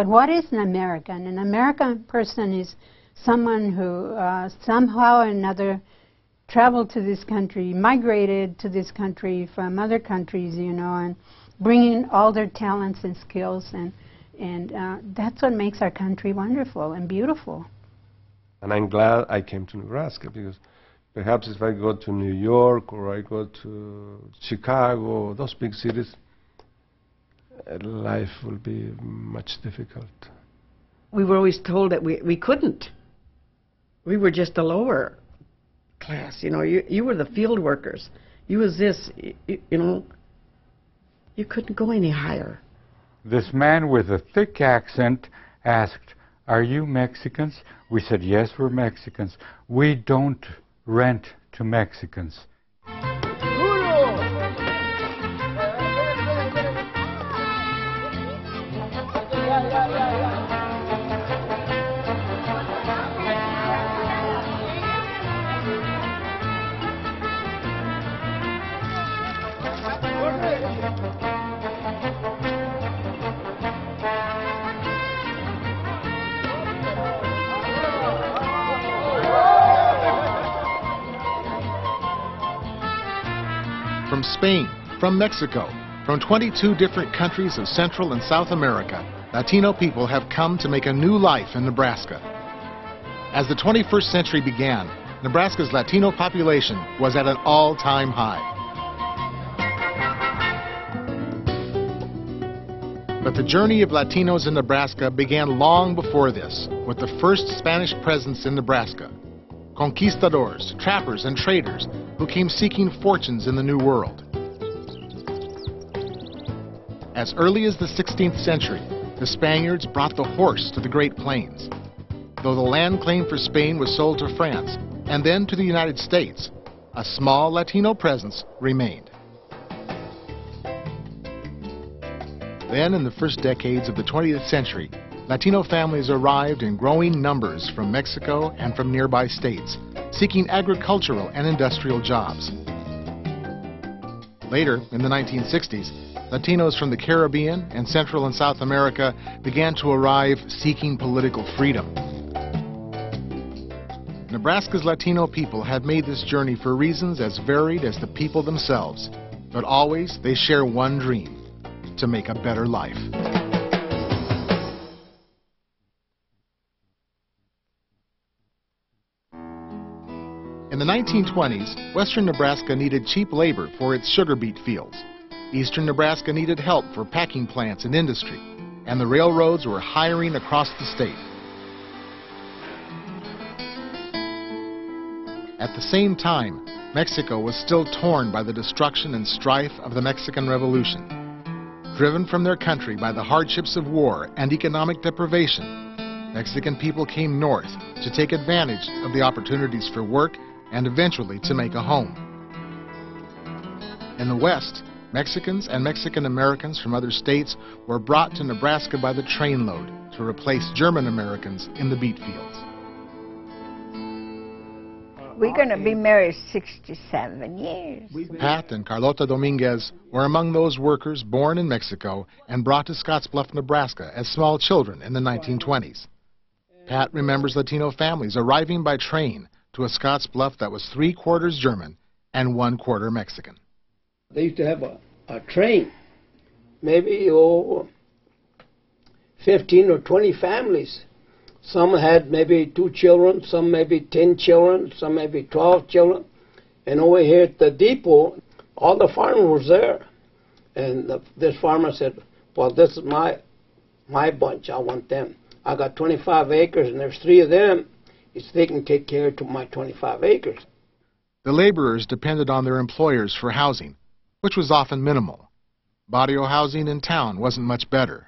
But what is an American? An American person is someone who somehow or another traveled to this country, migrated to this country from other countries, you know, and bringing all their talents and skills, and that's what makes our country wonderful and beautiful. And I'm glad I came to Nebraska, because perhaps if I go to New York or I go to Chicago, those big cities, life will be much difficult. We were always told that we couldn't. We were just a lower class, you know. You were the field workers. You was this, you know. You couldn't go any higher. This man with a thick accent asked, "Are you Mexicans?" We said, "Yes, we're Mexicans. We don't rent to Mexicans." From Spain, from Mexico, from 22 different countries of Central and South America, Latino people have come to make a new life in Nebraska. As the 21st century began, Nebraska's Latino population was at an all-time high. But the journey of Latinos in Nebraska began long before this, with the first Spanish presence in Nebraska. Conquistadors, trappers, and traders who came seeking fortunes in the New World. As early as the 16th century, the Spaniards brought the horse to the Great Plains. Though the land claim for Spain was sold to France and then to the United States, a small Latino presence remained. Then, in the first decades of the 20th century, Latino families arrived in growing numbers from Mexico and from nearby states, seeking agricultural and industrial jobs. Later, in the 1960s, Latinos from the Caribbean and Central and South America began to arrive seeking political freedom. Nebraska's Latino people have made this journey for reasons as varied as the people themselves, but always they share one dream: to make a better life. In the 1920s, western Nebraska needed cheap labor for its sugar beet fields. Eastern Nebraska needed help for packing plants and industry, and the railroads were hiring across the state. At the same time, Mexico was still torn by the destruction and strife of the Mexican Revolution. Driven from their country by the hardships of war and economic deprivation, Mexican people came north to take advantage of the opportunities for work and eventually to make a home. In the West, Mexicans and Mexican Americans from other states were brought to Nebraska by the trainload to replace German Americans in the beet fields. We're going to be married 67 years. Pat and Carlota Dominguez were among those workers born in Mexico and brought to Scottsbluff, Nebraska as small children in the 1920s. Pat remembers Latino families arriving by train to a Scottsbluff that was 3/4 German and 1/4 Mexican. They used to have a train, maybe 15 or 20 families. Some had maybe 2 children, some maybe 10 children, some maybe 12 children. And over here at the depot, all the farmers were there. And this farmer said, well, this is my bunch, I want them. I got 25 acres and there's 3 of them. If they can take care of my 25 acres. The laborers depended on their employers for housing, which was often minimal. Barrio housing in town wasn't much better.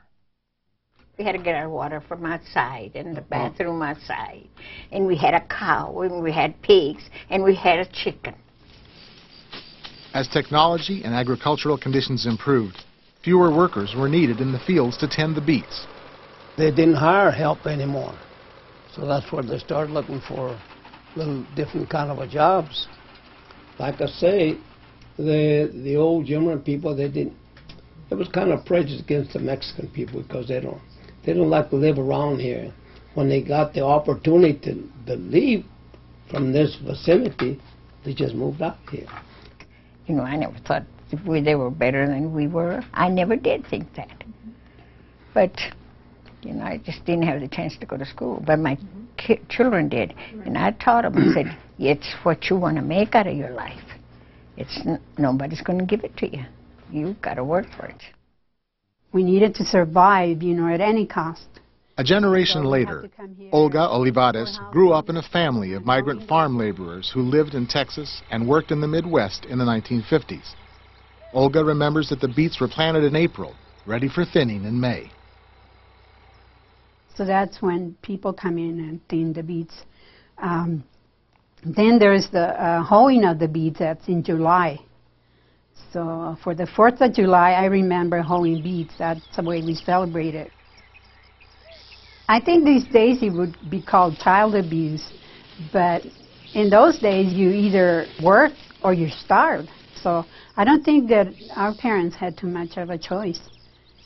We had to get our water from outside and the bathroom outside. And we had a cow, and we had pigs, and we had a chicken. As technology and agricultural conditions improved, fewer workers were needed in the fields to tend the beets. They didn't hire help anymore. So that's where they started looking for little different kind of jobs. Like I say, the old German people, it was kind of prejudice against the Mexican people because They don't like to live around here. When they got the opportunity to leave from this vicinity, they just moved out here. You know, I never thought they were better than we were. I never did think that. But, you know, I just didn't have the chance to go to school. But my children did. And I taught them and said, it's what you want to make out of your life. Nobody's going to give it to you. You've got to work for it. We needed to survive, you know, at any cost. A generation later, Olga Olivares grew up in a family of migrant farm laborers who lived in Texas and worked in the Midwest in the 1950s. Olga remembers that the beets were planted in April, ready for thinning in May. So that's when people come in and thin the beets. Then there's the hoeing of the beets, that's in July. So for the 4th of July, I remember hoeing beets. That's the way we celebrate it. I think these days it would be called child abuse, but in those days you either work or you starve. So I don't think that our parents had too much of a choice.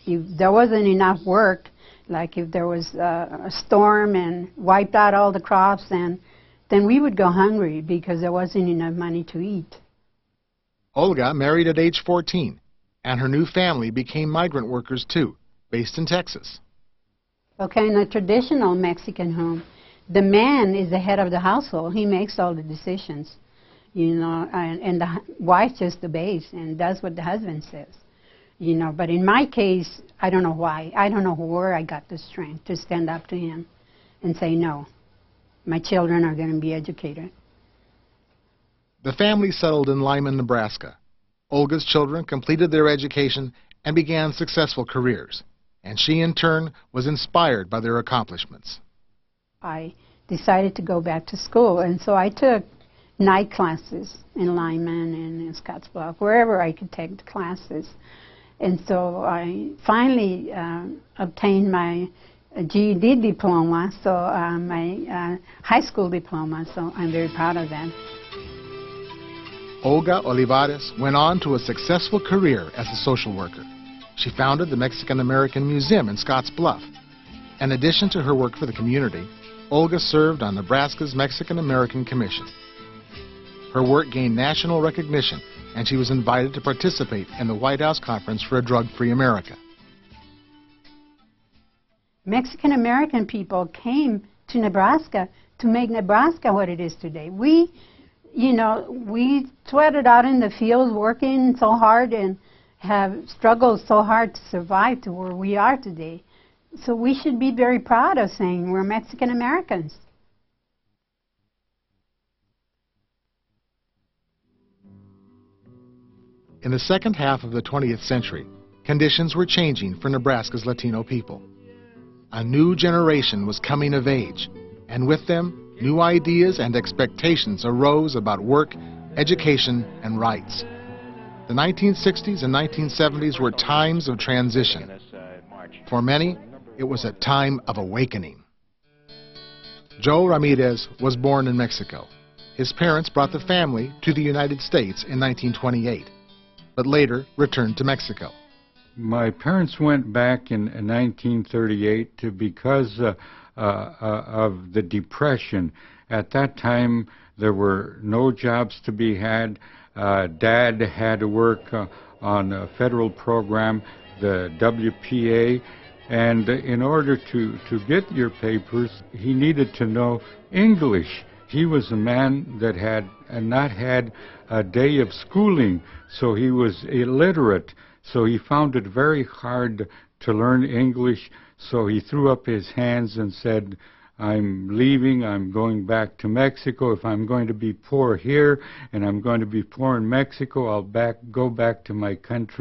If there wasn't enough work, like if there was a storm and wiped out all the crops, then we would go hungry because there wasn't enough money to eat. Olga married at age 14, and her new family became migrant workers too, based in Texas. Okay, in a traditional Mexican home, the man is the head of the household. He makes all the decisions, you know, and the wife just obeys and does what the husband says, you know. But in my case, I don't know why. I don't know where I got the strength to stand up to him and say, no, my children are going to be educated. The family settled in Lyman, Nebraska. Olga's children completed their education and began successful careers, and she in turn was inspired by their accomplishments. I decided to go back to school, and so I took night classes in Lyman and in Scottsbluff, wherever I could take the classes. And so I finally obtained my GED diploma, so my high school diploma, so I'm very proud of that. Olga Olivares went on to a successful career as a social worker. She founded the Mexican-American Museum in Scottsbluff. In addition to her work for the community, Olga served on Nebraska's Mexican-American Commission. Her work gained national recognition, and she was invited to participate in the White House Conference for a Drug-Free America. Mexican-American people came to Nebraska to make Nebraska what it is today. We sweated out in the fields working so hard and have struggled so hard to survive to where we are today. So we should be very proud of saying we're Mexican Americans. In the second half of the 20th century, conditions were changing for Nebraska's Latino people. A new generation was coming of age, and with them, new ideas and expectations arose about work, education, and rights. The 1960s and 1970s were times of transition. For many, it was a time of awakening. Joe Ramirez was born in Mexico. His parents brought the family to the United States in 1928, but later returned to Mexico. My parents went back in 1938 because of the Depression. At that time, there were no jobs to be had. Dad had to work on a federal program, the WPA, and in order to get your papers, he needed to know English. He was a man that had not had a day of schooling, so he was illiterate. So he found it very hard to learn English, so he threw up his hands and said, I'm leaving, I'm going back to Mexico. If I'm going to be poor here and I'm going to be poor in Mexico, I'll go back to my country.